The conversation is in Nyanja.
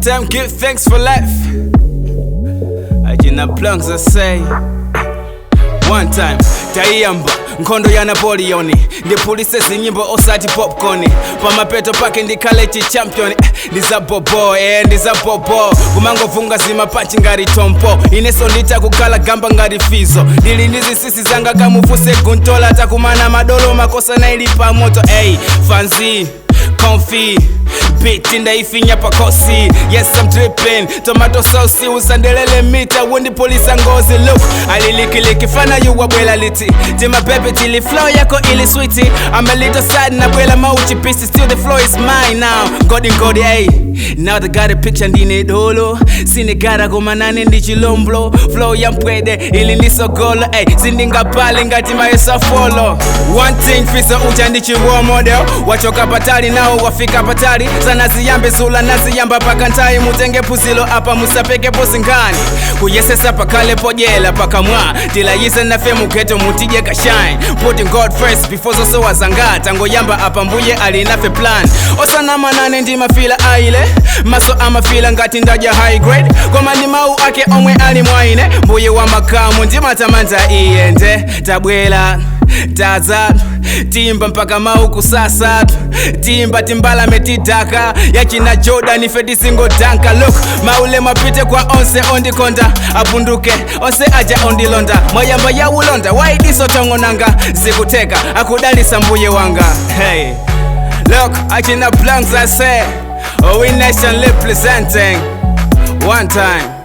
One time give thanks for life. Ajina Blanks I say. One time taiyamba nkhondo ya Napoleon ndipulise zinyimbo osati popcorn pamapeto pake ndikhale champion ndizabobo ndizabobo kumangovunga zimapachi ngati tompo ineso nditakukhala gamba ngati fizo ndili ndizisisi zanga kamufuse guntola takumana madolo makosa na ili pamoto fancy comfy beat ndaifinya pakosi. Yes I'm dripping tomato sauce usandelele mita wundi polisa ngozi. Look alilikiliki fana yuwa bwela liti tima pepe tili flow yako ili sweetie. I'm a little sad na bwela mauchi pieces. Still the flow is mine now. Ngodi now they got a picture ndine dolo sine gara gomanane ndi chilomblo flow ya mpwede ili nisogolo sindinga pale ngati maesa follow. One thing fisa ucha ndi chiwo model wachoka patali nao wafika patali sana ziyambe zula naziyamba paka ntai mutenge puzilo apa musapeke pozingani kuyesesa pakale pojela paka mwa tilayise na femu geto mutije ka shine putting God first before zose wazangata ngoyamba apa mbuye alinafe plan osana manane ndi mafila aile maso amafila ngati ndaja high grade koma ndi mau ake omwe ali mwaine mbuye wa makamu ndi matamanta iyende tabwela taza timba mpaka mau kusasa timba timbala metidaka yachina Jordan ifedi singo danka. Look maule mapite kwa onse ondikonda abunduke onse aja ondilonda moyamba ya ulonda waidiso tongonanga zikuteka akudalisa mbuye wanga. Hey look Ajina Blanks I say we nation representing. One time